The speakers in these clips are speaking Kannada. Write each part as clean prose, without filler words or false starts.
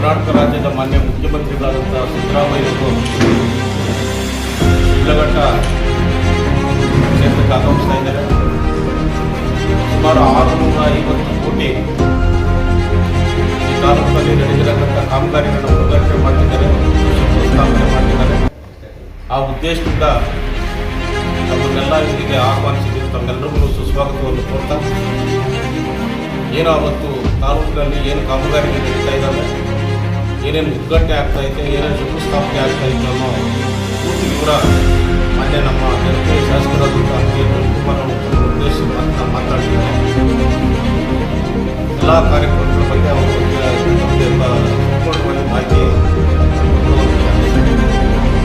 ಕರ್ನಾಟಕ ರಾಜ್ಯದ ಮಾನ್ಯ ಮುಖ್ಯಮಂತ್ರಿಗಳಾದಂಥ ಸಿದ್ದರಾಮಯ್ಯವರು ಶಿಡ್ಲಘಟ್ಟ ಕ್ಷೇತ್ರಕ್ಕೆ ಆಗಮಿಸ್ತಾ ಇದ್ದಾರೆ. ಸುಮಾರು 650 ಕೋಟಿ ಈ ತಾಲೂಕಲ್ಲಿ ನಡೆದಿರತಕ್ಕಂಥ ಕಾಮಗಾರಿಗಳನ್ನು ಉದ್ಘಾಟನೆ ಮಾಡಿದ್ದಾರೆ, ಶಂಕುಸ್ಥಾಪನೆ ಮಾಡಿದ್ದಾರೆ. ಆ ಉದ್ದೇಶದಿಂದ ತಮ್ಮನ್ನೆಲ್ಲ ಇಲ್ಲಿಗೆ ಆಹ್ವಾನಿಸಿದ್ದೀವಿ. ತಮ್ಮೆಲ್ಲರಿಗೂ ಸುಸ್ವಾಗತವನ್ನು ಕೋರ್ತಾ, ಏನೋ ಅವತ್ತು ತಾಲೂಕಿನಲ್ಲಿ ಏನು ಕಾಮಗಾರಿಗಳು ನಡೀತಾ ಇದ್ದಾವೆ, ಏನೇನು ಉದ್ಘಾಟನೆ ಆಗ್ತಾ ಇದೆ, ಏನೇನು ಶಂಕುಸ್ಥಾಪನೆ ಆಗ್ತಾ ಇದೆ ಅನ್ನೋ ಪೂರ್ತಿ ವಿವರ ಮೊನ್ನೆ ನಮ್ಮ ಜನಪ್ರಿಯ ಶಾಸಕರಾದಂಥ ಕುಮಾರ್ ಅವರು ಉದ್ದೇಶಿಸಿ ಮಾತನಾಡಿದ್ದಾರೆ. ಎಲ್ಲ ಕಾರ್ಯಕ್ರಮಗಳ ಬಗ್ಗೆ ಅವರು ಸಂಪೂರ್ಣವಾಗಿ ಮಾಹಿತಿ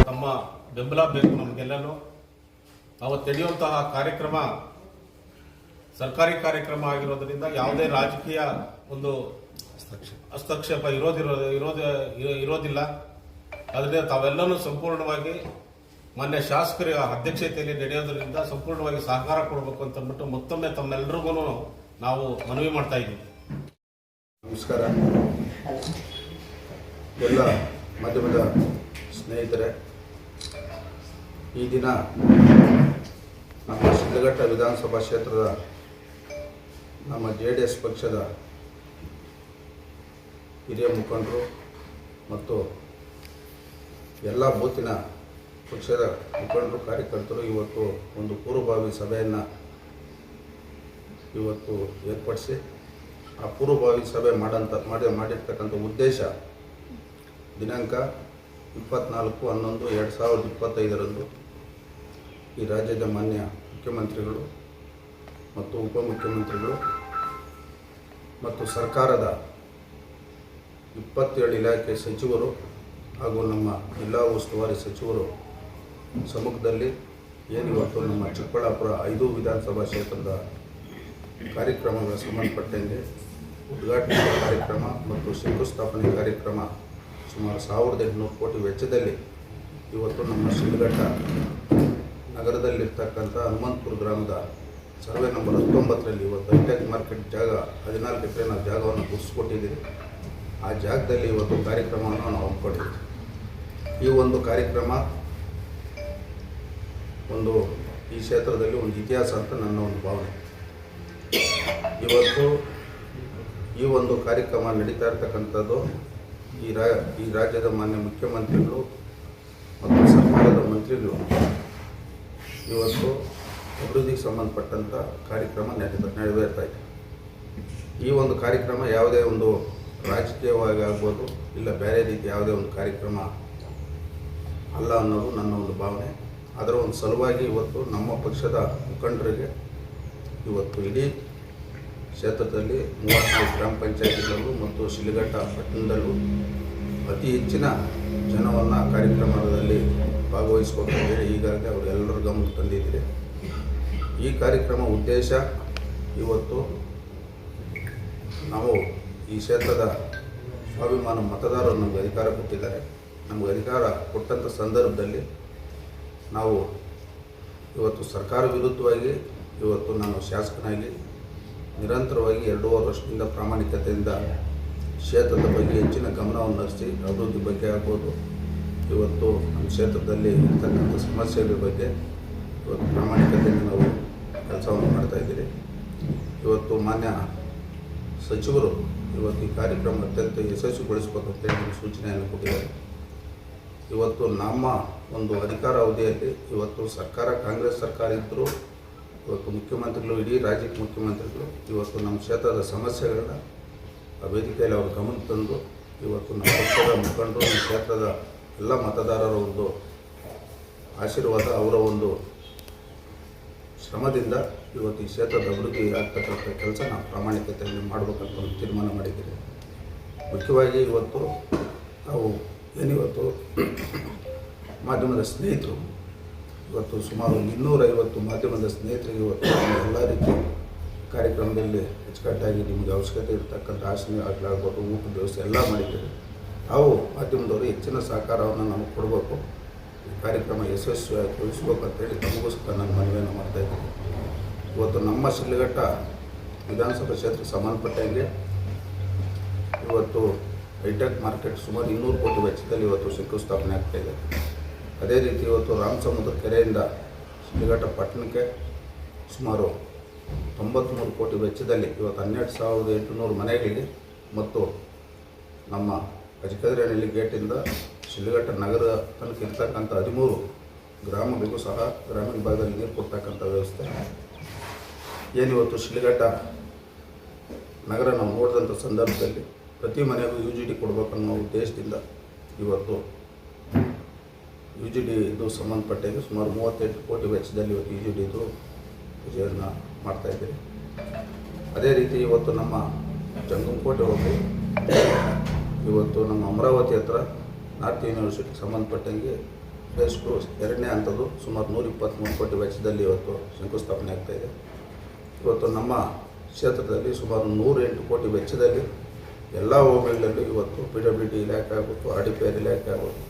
ತಮ್ಮ ಬೆಂಬಲ ಬೇಕು ನಮಗೆಲ್ಲರೂ. ಅವತ್ತು ನಡೆಯುವಂತಹ ಕಾರ್ಯಕ್ರಮ ಸರ್ಕಾರಿ ಕಾರ್ಯಕ್ರಮ ಆಗಿರೋದ್ರಿಂದ ಯಾವುದೇ ರಾಜಕೀಯ ಒಂದು ಹಸ್ತಕ್ಷೇಪ ಇರೋದಿಲ್ಲ. ಅದರಿಂದ ತಾವೆಲ್ಲನೂ ಸಂಪೂರ್ಣವಾಗಿ ಮಾನ್ಯ ಶಾಸಕರ ಅಧ್ಯಕ್ಷತೆಯಲ್ಲಿ ನಡೆಯೋದ್ರಿಂದ ಸಂಪೂರ್ಣವಾಗಿ ಸಹಕಾರ ಕೊಡಬೇಕು ಅಂತ ಅಂದ್ಬಿಟ್ಟು ಮತ್ತೊಮ್ಮೆ ತಮ್ಮೆಲ್ಲರಿಗೂ ನಾವು ಮನವಿ ಮಾಡ್ತಾ ಇದ್ದೀವಿ. ನಮಸ್ಕಾರ. ಎಲ್ಲ ಮಾಧ್ಯಮದ ಸ್ನೇಹಿತರೆ, ಈ ದಿನ ನಮ್ಮ ಶಿಡ್ಲಘಟ್ಟ ವಿಧಾನಸಭಾ ಕ್ಷೇತ್ರದ ನಮ್ಮ JDS ಪಕ್ಷದ ಹಿರಿಯ ಮುಖಂಡರು ಮತ್ತು ಎಲ್ಲ ಬೂತಿನ ಪಕ್ಷದ ಮುಖಂಡರು, ಕಾರ್ಯಕರ್ತರು ಇವತ್ತು ಒಂದು ಪೂರ್ವಭಾವಿ ಸಭೆಯನ್ನು ಇವತ್ತು ಏರ್ಪಡಿಸಿ ಆ ಪೂರ್ವಭಾವಿ ಸಭೆ ಮಾಡಿರ್ತಕ್ಕಂಥ ಉದ್ದೇಶ ದಿನಾಂಕ 24/11/2025 ಈ ರಾಜ್ಯದ ಮಾನ್ಯ ಮುಖ್ಯಮಂತ್ರಿಗಳು ಮತ್ತು ಉಪಮುಖ್ಯಮಂತ್ರಿಗಳು ಮತ್ತು ಸರ್ಕಾರದ 27 ಇಲಾಖೆ ಸಚಿವರು ಹಾಗೂ ನಮ್ಮ ಜಿಲ್ಲಾ ಉಸ್ತುವಾರಿ ಸಚಿವರು ಸಮ್ಮುಖದಲ್ಲಿ ಏನಿವತ್ತು ನಮ್ಮ ಚಿಕ್ಕಬಳ್ಳಾಪುರ 5 ವಿಧಾನಸಭಾ ಕ್ಷೇತ್ರದ ಕಾರ್ಯಕ್ರಮಗಳ ಸಂಬಂಧಪಟ್ಟಂತೆ ಉದ್ಘಾಟನಾ ಕಾರ್ಯಕ್ರಮ ಮತ್ತು ಶಂಕುಸ್ಥಾಪನೆ ಕಾರ್ಯಕ್ರಮ ಸುಮಾರು 1800 ಕೋಟಿ ವೆಚ್ಚದಲ್ಲಿ ಇವತ್ತು ನಮ್ಮ ಶಿಡ್ಲಘಟ್ಟ ನಗರದಲ್ಲಿರ್ತಕ್ಕಂಥ ಹನುಮಂತಪುರ ಗ್ರಾಮದ ಸರ್ವೆ ನಂಬರ್ 19ರಲ್ಲಿ ಇವತ್ತು ಹೈಟೆಕ್ ಮಾರ್ಕೆಟ್ ಜಾಗ 14 ಎಕರೆ ನಾವು ಜಾಗವನ್ನು ಗುರುತಿಸ್ಕೊಟ್ಟಿದ್ದೀವಿ. ಆ ಜಾಗದಲ್ಲಿ ಇವತ್ತು ಕಾರ್ಯಕ್ರಮವನ್ನು ನಾವು ಹಮ್ಮಿಕೊಂಡಿದ್ದೀವಿ. ಈ ಒಂದು ಕಾರ್ಯಕ್ರಮ ಈ ಕ್ಷೇತ್ರದಲ್ಲಿ ಒಂದು ಇತಿಹಾಸ ಅಂತ ನನ್ನ ಒಂದು ಭಾವನೆ. ಇವತ್ತು ಈ ಒಂದು ಕಾರ್ಯಕ್ರಮ ನಡೀತಾ ಇರ್ತಕ್ಕಂಥದ್ದು ಈ ರಾಜ್ಯದ ಮಾನ್ಯ ಮುಖ್ಯಮಂತ್ರಿಗಳು ಮತ್ತು ಸರ್ಕಾರದ ಮಂತ್ರಿಗಳು ಇವತ್ತು ಅಭಿವೃದ್ಧಿಗೆ ಸಂಬಂಧಪಟ್ಟಂಥ ಕಾರ್ಯಕ್ರಮ ನೆರವೇರ್ತಾ ಇದೆ. ಈ ಒಂದು ಕಾರ್ಯಕ್ರಮ ಯಾವುದೇ ಒಂದು ರಾಜಕೀಯವಾಗಿ ಆಗ್ಬೋದು, ಇಲ್ಲ ಬೇರೆ ರೀತಿ ಯಾವುದೇ ಒಂದು ಕಾರ್ಯಕ್ರಮ ಅಲ್ಲ ಅನ್ನೋದು ನನ್ನ ಒಂದು ಭಾವನೆ. ಅದರ ಒಂದು ಸಲುವಾಗಿ ಇವತ್ತು ನಮ್ಮ ಪಕ್ಷದ ಮುಖಂಡರಿಗೆ ಇವತ್ತು ಇಡೀ ಕ್ಷೇತ್ರದಲ್ಲಿ 34 ಗ್ರಾಮ ಪಂಚಾಯತಿಗಳಲ್ಲೂ ಮತ್ತು ಶಿಡ್ಲಘಟ್ಟ ಪಟ್ಟಣದಲ್ಲೂ ಅತಿ ಹೆಚ್ಚಿನ ಜನವನ್ನು ಕಾರ್ಯಕ್ರಮದಲ್ಲಿ ಭಾಗವಹಿಸ್ಬೇಕು ಹೇಳಿ ಈಗಾಗಲೇ ಅವರೆಲ್ಲರ ಗಮನಕ್ಕೆ ತಂದಿದ್ದೀರಿ. ಈ ಕಾರ್ಯಕ್ರಮ ಉದ್ದೇಶ ಇವತ್ತು ನಾವು ಈ ಕ್ಷೇತ್ರದ ಸ್ವಾಭಿಮಾನ ಮತದಾರರು ನಮಗೆ ಅಧಿಕಾರ ಕೊಟ್ಟಿದ್ದಾರೆ. ನಮಗೆ ಅಧಿಕಾರ ಕೊಟ್ಟಂಥ ಸಂದರ್ಭದಲ್ಲಿ ನಾವು ಇವತ್ತು ಸರ್ಕಾರ ವಿರುದ್ಧವಾಗಿ ಇವತ್ತು ನಾನು ಶಾಸಕನಾಗಿ ನಿರಂತರವಾಗಿ 2.5 ವರ್ಷದಿಂದ ಪ್ರಾಮಾಣಿಕತೆಯಿಂದ ಕ್ಷೇತ್ರದ ಬಗ್ಗೆ ಹೆಚ್ಚಿನ ಗಮನವನ್ನು ಹರಿಸಿ ಅಭಿವೃದ್ಧಿ ಬಗ್ಗೆ ಆಗ್ಬೋದು, ಇವತ್ತು ನಮ್ಮ ಕ್ಷೇತ್ರದಲ್ಲಿ ಇರ್ತಕ್ಕಂಥ ಸಮಸ್ಯೆಗಳ ಬಗ್ಗೆ ಇವತ್ತು ಪ್ರಾಮಾಣಿಕತೆಯಿಂದ ನಾವು ಕೆಲಸವನ್ನು ಮಾಡ್ತಾಯಿದ್ದೀರಿ. ಇವತ್ತು ಮಾನ್ಯ ಸಚಿವರು ಇವತ್ತು ಈ ಕಾರ್ಯಕ್ರಮ ಅತ್ಯಂತ ಯಶಸ್ವಿಗೊಳಿಸಬೇಕಂತೇಳಿ ನಮಗೆ ಸೂಚನೆಯನ್ನು ಕೊಟ್ಟಿದ್ದಾರೆ. ಇವತ್ತು ನಮ್ಮ ಒಂದು ಅಧಿಕಾರ ಅವಧಿಯಲ್ಲಿ ಇವತ್ತು ಸರ್ಕಾರ ಕಾಂಗ್ರೆಸ್ ಸರ್ಕಾರ ಇದ್ದರೂ ಇವತ್ತು ಮುಖ್ಯಮಂತ್ರಿಗಳು, ಇಡೀ ರಾಜ್ಯಕ್ಕೆ ಮುಖ್ಯಮಂತ್ರಿಗಳು ಇವತ್ತು ನಮ್ಮ ಕ್ಷೇತ್ರದ ಸಮಸ್ಯೆಗಳನ್ನ ಆ ವೇದಿಕೆಯಲ್ಲಿ ಅವರು ಗಮನಕ್ಕೆ ತಂದು ಇವತ್ತು ನಮ್ಮ ಪಕ್ಷದ ಮುಖಂಡರು, ನಮ್ಮ ಕ್ಷೇತ್ರದ ಎಲ್ಲ ಮತದಾರರ ಒಂದು ಆಶೀರ್ವಾದ, ಅವರ ಒಂದು ಶ್ರಮದಿಂದ ಇವತ್ತು ಈ ಕ್ಷೇತ್ರದ ಅಭಿವೃದ್ಧಿ ಆಗ್ತಕ್ಕಂಥ ಕೆಲಸ ನಾವು ಪ್ರಾಮಾಣಿಕತೆಯಲ್ಲಿ ಮಾಡಬೇಕಂತ ಒಂದು ತೀರ್ಮಾನ ಮಾಡಿದ್ದೀರಿ. ಮುಖ್ಯವಾಗಿ ಇವತ್ತು ನಾವು ಏನಿವತ್ತು ಮಾಧ್ಯಮದ ಸ್ನೇಹಿತರು ಇವತ್ತು ಸುಮಾರು 250 ಮಾಧ್ಯಮದ ಸ್ನೇಹಿತರಿಗೆ ಇವತ್ತು ಎಲ್ಲ ರೀತಿ ಕಾರ್ಯಕ್ರಮದಲ್ಲಿ ಅಚ್ಚುಕಟ್ಟಾಗಿ ನಿಮಗೆ ಅವಶ್ಯಕತೆ ಇರತಕ್ಕಂಥ ಆಸನ ಆಗಲಾಗ್ಬೋದು, ಊಟದ ವ್ಯವಸ್ಥೆ ಎಲ್ಲ ಮಾಡಿದ್ದೀವಿ. ನಾವು ಮಾಧ್ಯಮದವರು ಹೆಚ್ಚಿನ ಸಹಕಾರವನ್ನು ನಮಗೆ ಕೊಡಬೇಕು, ಈ ಕಾರ್ಯಕ್ರಮ ಯಶಸ್ವಿಗೊಳಿಸ್ಬೇಕು ಅಂತೇಳಿ ತಮಗೋಸ್ಕರ ನಾನು ಮನವಿಯನ್ನು ಮಾಡ್ತಾಯಿದ್ದೀನಿ. ಇವತ್ತು ನಮ್ಮ ಶಿಡ್ಲಘಟ್ಟ ವಿಧಾನಸಭಾ ಕ್ಷೇತ್ರಕ್ಕೆ ಸಂಬಂಧಪಟ್ಟಂಗೆ ಇವತ್ತು ಹೈಟೆಕ್ ಮಾರ್ಕೆಟ್ ಸುಮಾರು 200 ಕೋಟಿ ವೆಚ್ಚದಲ್ಲಿ ಇವತ್ತು ಶಂಕುಸ್ಥಾಪನೆ ಆಗ್ತಾಯಿದೆ. ಅದೇ ರೀತಿ ಇವತ್ತು ರಾಮಸಮುದ್ರ ಕೆರೆಯಿಂದ ಶಿಡ್ಲಘಟ್ಟ ಪಟ್ಟಣಕ್ಕೆ ಸುಮಾರು 93 ಕೋಟಿ ವೆಚ್ಚದಲ್ಲಿ ಇವತ್ತು 12,800 ಮನೆಗಳಿಗೆ ಮತ್ತು ನಮ್ಮ ಅಜಕದ್ರೇನಹಳ್ಳಿ ಗೇಟಿಂದ ಶಿಡ್ಲಘಟ್ಟ ನಗರ ತನಕ ಇರ್ತಕ್ಕಂಥ 13 ಗ್ರಾಮಗಳಿಗೂ ಸಹ ಗ್ರಾಮೀಣ ಭಾಗದಲ್ಲಿ ನೀರು ಕೊಡ್ತಕ್ಕಂಥ ವ್ಯವಸ್ಥೆ ಏನಿವತ್ತು ಶಿಡ್ಲಘಟ್ಟ ನಗರ ನಾವು ನೋಡಿದಂಥ ಸಂದರ್ಭದಲ್ಲಿ ಪ್ರತಿ ಮನೆಗೂ UGD ಕೊಡಬೇಕನ್ನೋ ಉದ್ದೇಶದಿಂದ ಇವತ್ತು UGD ಇದು ಸಂಬಂಧಪಟ್ಟಾಗ ಸುಮಾರು 38 ಕೋಟಿ ವೆಚ್ಚದಲ್ಲಿ ಇವತ್ತು UGD ಇದು ಪೂಜೆಯನ್ನು ಮಾಡ್ತಾಯಿದ್ದೀವಿ. ಅದೇ ರೀತಿ ಇವತ್ತು ನಮ್ಮ ಜಂಗಮಕೋಟೆ ಹೋಗಿ ಇವತ್ತು ನಮ್ಮ ಅಮರಾವತಿ ಹತ್ರ ನಾರ್ತ್ ಯೂನಿವರ್ಸಿಟಿಗೆ ಸಂಬಂಧಪಟ್ಟಂಗೆ ಫೇಸ್ 2 2ನೇ ಹಂತದ್ದು ಸುಮಾರು 123 ಕೋಟಿ ವೆಚ್ಚದಲ್ಲಿ ಇವತ್ತು ಶಂಕುಸ್ಥಾಪನೆ ಆಗ್ತಾಯಿದೆ. ಇವತ್ತು ನಮ್ಮ ಕ್ಷೇತ್ರದಲ್ಲಿ ಸುಮಾರು 108 ಕೋಟಿ ವೆಚ್ಚದಲ್ಲಿ ಎಲ್ಲ ಹೋಬಳಿಗಳಲ್ಲೂ ಇವತ್ತು PWD ಇಲಾಖೆ ಆಗ್ಬೋದು, RDPR ಇಲಾಖೆ ಆಗ್ಬೋದು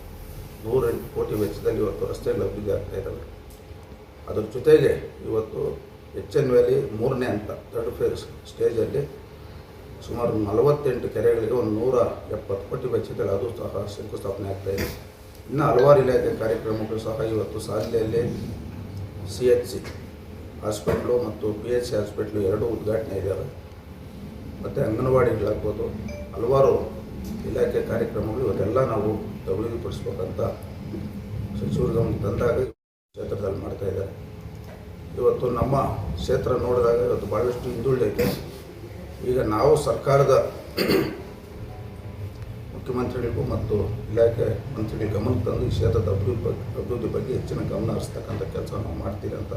108 ಕೋಟಿ ವೆಚ್ಚದಲ್ಲಿ ಇವತ್ತು ರಸ್ತೆಗಳು ಅಭಿವೃದ್ಧಿ ಆಗ್ತಾಯಿದ್ದಾವೆ. ಅದ್ರ ಜೊತೆಗೆ ಇವತ್ತು HN ವ್ಯಾಲಿ 3ನೇ ಹಂತ 3rd ಫೇಸ್ ಸ್ಟೇಜಲ್ಲಿ ಸುಮಾರು 48 ಕೆರೆಗಳಿಗೆ ಒಂದು 170 ಕೋಟಿ ವೆಚ್ಚದಲ್ಲಿ ಅದು ಸಹ ಶಂಕುಸ್ಥಾಪನೆ ಆಗ್ತಾಯಿದೆ. ಇನ್ನು ಹಲವಾರು ಇಲಾಖೆ ಕಾರ್ಯಕ್ರಮಗಳು ಸಹ ಇವತ್ತು ಸಾಲಿಯಲ್ಲಿ CHC ಹಾಸ್ಪಿಟ್ಲು ಮತ್ತು PHC ಹಾಸ್ಪಿಟ್ಲು ಎರಡೂ ಉದ್ಘಾಟನೆ ಇದ್ದಾವೆ. ಮತ್ತು ಅಂಗನವಾಡಿಗಳಾಗ್ಬೋದು ಹಲವಾರು ಇಲಾಖೆ ಕಾರ್ಯಕ್ರಮಗಳು ಇವತ್ತೆಲ್ಲ ನಾವು ಅಭಿವೃದ್ಧಿಪಡಿಸ್ಬೇಕಂತ ಸಚಿವರು ಗಮನಕ್ಕೆ ತಂದಾಗ ಕ್ಷೇತ್ರದಲ್ಲಿ ಮಾಡ್ತಾಯಿದ್ದಾರೆ. ಇವತ್ತು ನಮ್ಮ ಕ್ಷೇತ್ರ ನೋಡಿದಾಗ ಇವತ್ತು ಭಾಳಷ್ಟು ಹಿಂದುಳಿದೈತೆ. ಈಗ ನಾವು ಸರ್ಕಾರದ ಮುಖ್ಯಮಂತ್ರಿಗಳಿಗೂ ಮತ್ತು ಇಲಾಖೆ ಮಂತ್ರಿಗಳ ಗಮನಕ್ಕೆ ತಂದು ಈ ಕ್ಷೇತ್ರದ ಅಭಿವೃದ್ಧಿ ಬಗ್ಗೆ ಹೆಚ್ಚಿನ ಗಮನ ಹರಿಸ್ತಕ್ಕಂಥ ಕೆಲಸ ನಾವು ಮಾಡ್ತೀವಿ ಅಂತ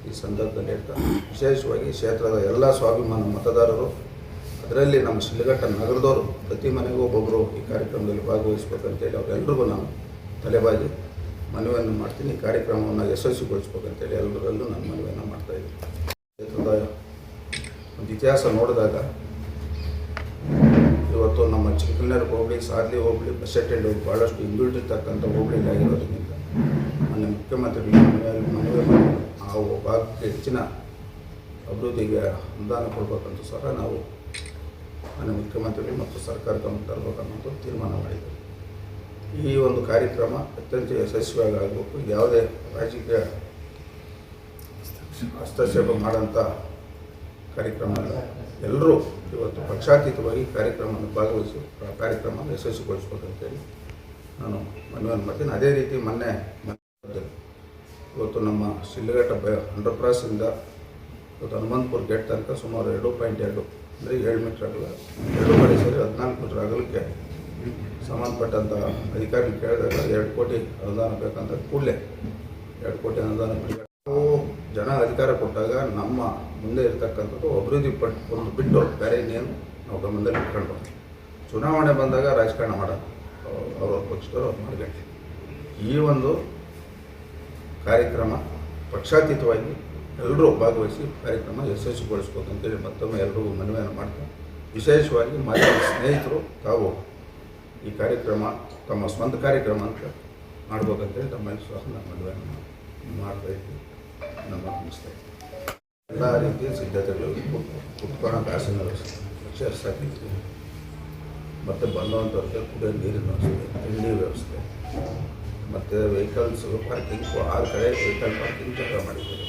ಈ ಸಂದರ್ಭದಲ್ಲಿ ಹೇಳ್ತಾ, ವಿಶೇಷವಾಗಿ ಕ್ಷೇತ್ರದ ಎಲ್ಲ ಸ್ವಾಭಿಮಾನ ಮತದಾರರು, ಅದರಲ್ಲಿ ನಮ್ಮ ಶಿಡ್ಲಘಟ್ಟ ನಗರದವರು ಪ್ರತಿ ಮನೆಗೂ ಒಬ್ಬೊಬ್ಬರು ಈ ಕಾರ್ಯಕ್ರಮದಲ್ಲಿ ಭಾಗವಹಿಸ್ಬೇಕಂತೇಳಿ ಅವರೆಲ್ಲರಿಗೂ ನಾನು ತಲೆಬಾಗಿ ಮನವಿಯನ್ನು ಮಾಡ್ತೀನಿ. ಈ ಕಾರ್ಯಕ್ರಮವನ್ನು ಯಶಸ್ವಿಗೊಳಿಸ್ಬೇಕಂತೇಳಿ ಎಲ್ಲರಲ್ಲೂ ನಾನು ಮನವಿಯನ್ನು ಮಾಡ್ತಾಯಿದ್ದೀನಿ. ಕ್ಷೇತ್ರದ ಒಂದು ಇತಿಹಾಸ ನೋಡಿದಾಗ ಇವತ್ತು ನಮ್ಮ ಚಿಕ್ಕನೂರು ಹೋಬಳಿ, ಸಾರ್ಲಿ ಹೋಬಳಿ, ಬಸೆಟ್ಟಳ್ಳಿ ಹೋಗಿ ಭಾಳಷ್ಟು ಹಿಂದುಳಿದಿರ್ತಕ್ಕಂಥ ಹೋಬಳಿಗಳಾಗಿರೋದ್ರಿಂದ ಮೊನ್ನೆ ಮುಖ್ಯಮಂತ್ರಿಗಳಿಗೆ ಮನವಿ ಮಾಡಿ ಆ ಭಾಗಕ್ಕೆ ಹೆಚ್ಚಿನ ಅಭಿವೃದ್ಧಿಗೆ ಅನುದಾನ ಕೊಡಬೇಕಂತೂ ಸಹ ನಾವು ಮಾನ್ಯ ಮುಖ್ಯಮಂತ್ರಿಗಳು ಮತ್ತು ಸರ್ಕಾರ ಗಮನ ತರಬೇಕನ್ನೋದು ತೀರ್ಮಾನ ಮಾಡಿದರು. ಈ ಒಂದು ಕಾರ್ಯಕ್ರಮ ಅತ್ಯಂತ ಯಶಸ್ವಿಯಾಗಿ ಆಗಬೇಕು. ಯಾವುದೇ ರಾಜಕೀಯ ಹಸ್ತಕ್ಷೇಪ ಮಾಡೋಂಥ ಕಾರ್ಯಕ್ರಮ ಅಲ್ಲ. ಎಲ್ಲರೂ ಇವತ್ತು ಪಕ್ಷಾತೀತವಾಗಿ ಕಾರ್ಯಕ್ರಮವನ್ನು ಭಾಗವಹಿಸಿ ಕಾರ್ಯಕ್ರಮ ಯಶಸ್ವಿಗೊಳಿಸ್ಬೇಕಂತೇಳಿ ನಾನು ಮನವಿಯನ್ನು ಮಾಡ್ತೀನಿ. ಅದೇ ರೀತಿ ಮೊನ್ನೆ ಇವತ್ತು ನಮ್ಮ ಶಿಡ್ಲಘಟ್ಟ ಅಂಡರ್ಪಾಸಿಂದ ಇವತ್ತು ಹನುಮಂತಪುರ ಗೇಟ್ ತನಕ ಸುಮಾರು 2.2 ಅಂದರೆ 7 ಮೀಟ್ರ್ ಅಗಲ, 2 ಕಡೆ ಸೇರಿ 14 ಮೀಟ್ರ್ ಅಗಲಕ್ಕೆ ಸಂಬಂಧಪಟ್ಟಂಥ ಅಧಿಕಾರಿಗಳು ಕೇಳಿದಾಗ 2 ಕೋಟಿ ಅನುದಾನ ಬೇಕಂತ ಕೂಡಲೇ 2 ಕೋಟಿ ಅನುದಾನ ನಾವು ಜನ ಅಧಿಕಾರ ಕೊಟ್ಟಾಗ ನಮ್ಮ ಮುಂದೆ ಇರ್ತಕ್ಕಂಥದ್ದು ಅಭಿವೃದ್ಧಿ ಒಂದು ಬಿಟ್ಟು ಬೇರೆ ಇನ್ನೇನು ನಾವು ಗಮನದಲ್ಲಿ ಇಟ್ಕೊಂಡು ಚುನಾವಣೆ ಬಂದಾಗ ರಾಜಕಾರಣ ಮಾಡೋಣ, ಅವ್ರವ್ರ ಪಕ್ಷದವ್ರು ಅವ್ರು ಮಾಡ್ಕೊಂಡು ಈ ಒಂದು ಕಾರ್ಯಕ್ರಮ ಪಕ್ಷಾತೀತವಾಗಿ ಎಲ್ಲರೂ ಭಾಗವಹಿಸಿ ಕಾರ್ಯಕ್ರಮ ಯಶಸ್ವಿಗೊಳಿಸ್ಬೇಕಂತೇಳಿ ಮತ್ತೊಮ್ಮೆ ಎಲ್ಲರಿಗೂ ಮನವಿಯನ್ನು ಮಾಡ್ತಾರೆ. ವಿಶೇಷವಾಗಿ ಮಾಧ್ಯಮ ಸ್ನೇಹಿತರು ತಾವು ಈ ಕಾರ್ಯಕ್ರಮ ತಮ್ಮ ಸ್ವಂತ ಕಾರ್ಯಕ್ರಮ ಅಂತ ಮಾಡ್ಬೇಕಂತೇಳಿ ತಮ್ಮಲ್ಲಿ ಸಹ ನಾನು ಮನವಿಯನ್ನು ಮಾಡ್ತಾಯಿದ್ವಿ. ನಮ್ಮ ಮುಗಿಸ್ತಾ ಇದ್ವಿ. ಎಲ್ಲ ರೀತಿಯ ಸಿದ್ಧತೆಗಳು ಕುತ್ಕೊಳ್ಳೋಕೆ ಆಸನ ಚೇರ್ಸ್ ಹಾಕಿದ್ವಿ. ಮತ್ತು ಬಂದವಂಥವ್ರಿಗೆ ಕುಡಿಯೋ ನೀರಿನ ವ್ಯವಸ್ಥೆ, ತಿಂಡಿ ವ್ಯವಸ್ಥೆ, ಮತ್ತು ವೆಹಿಕಲ್ಸ್ ಪಾರ್ಕಿಂಗ್ 6 ಕಡೆ ವೆಹಿಕಲ್ ಪಾರ್ಕಿಂಗ್ ಜಾಗ ಮಾಡಿದ್ದೀವಿ.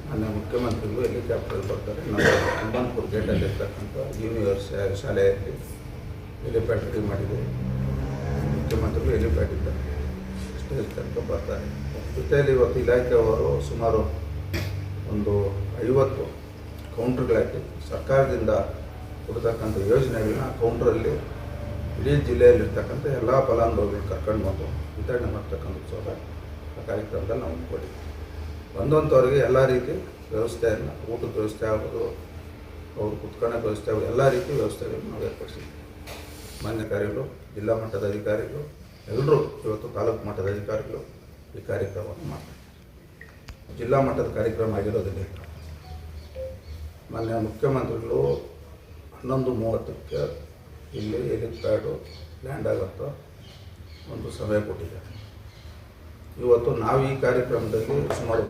ನನ್ನ ಮುಖ್ಯಮಂತ್ರಿಗಳು ಹೆಲಿಕಾಪ್ಟರ್ ಬರ್ತಾರೆ. ನಮ್ಮ ಹನುಮಂತಪುರ ಗೇಟಲ್ಲಿ ಇರ್ತಕ್ಕಂಥ ಯೂನಿವರ್ಸಿಟಿ ಶಾಲೆಯಲ್ಲಿ ಹೆಲಿಪ್ಯಾಡ್ ರೆಡಿ ಮಾಡಿದ್ದೀವಿ. ಮುಖ್ಯಮಂತ್ರಿಗಳು ಹೆಲಿಪ್ಯಾಡಿಂದ ಸ್ಟೇಜ್ ತನಕ ಬರ್ತಾರೆ. ಜೊತೆಯಲ್ಲಿ ಇವತ್ತು ಇಲಾಖೆಯವರು ಸುಮಾರು ಒಂದು 50 ಕೌಂಟ್ರ್ಗಳಾಕಿ ಸರ್ಕಾರದಿಂದ ಕೊಡ್ತಕ್ಕಂಥ ಯೋಜನೆಗಳನ್ನ ಕೌಂಟ್ರಲ್ಲಿ ಇಡೀ ಜಿಲ್ಲೆಯಲ್ಲಿರ್ತಕ್ಕಂಥ ಎಲ್ಲ ಫಲಾನುಭವಿಗಳು ಕರ್ಕೊಂಡು ಬಂದು ವಿತರಣೆ ಮಾಡ್ತಕ್ಕಂಥ ಸಹ ಆ ಕಾರ್ಯಕ್ರಮದಲ್ಲಿ ನಾವು ಅಂದ್ಕೊಂಡಿದ್ದೀವಿ. ಬಂದಂಥವ್ರಿಗೆ ಎಲ್ಲ ರೀತಿ ವ್ಯವಸ್ಥೆಯನ್ನು, ಊಟದ ವ್ಯವಸ್ಥೆ ಆಗ್ಬೋದು, ಅವ್ರು ಕುತ್ಕೊಳ್ಳೋಕೆ ವ್ಯವಸ್ಥೆ ಆಗ್ಬೋದು, ಎಲ್ಲ ರೀತಿ ವ್ಯವಸ್ಥೆಗಳನ್ನು ನಾವು ಏರ್ಪಡಿಸಿದ್ದೀವಿ. ಮಾನ್ಯ ಕಾರ್ಯಗಳು, ಜಿಲ್ಲಾ ಮಟ್ಟದ ಅಧಿಕಾರಿಗಳು ಎಲ್ಲರೂ ಇವತ್ತು ತಾಲೂಕು ಮಟ್ಟದ ಅಧಿಕಾರಿಗಳು ಈ ಕಾರ್ಯಕ್ರಮವನ್ನು ಮಾಡ್ತಾರೆ. ಜಿಲ್ಲಾ ಮಟ್ಟದ ಕಾರ್ಯಕ್ರಮ ಆಗಿರೋದ್ರಿಂದ ಮಾನ್ಯ ಮುಖ್ಯಮಂತ್ರಿಗಳು 11:30ಕ್ಕೆ ಇಲ್ಲಿ ಹೆಲಿಪ್ಯಾಡು ಲ್ಯಾಂಡ್ ಆಗುತ್ತೋ ಒಂದು ಸಮಯ ಕೊಟ್ಟಿದ್ದಾರೆ. ಇವತ್ತು ನಾವು ಈ ಕಾರ್ಯಕ್ರಮದಲ್ಲಿ ಸುಮಾರು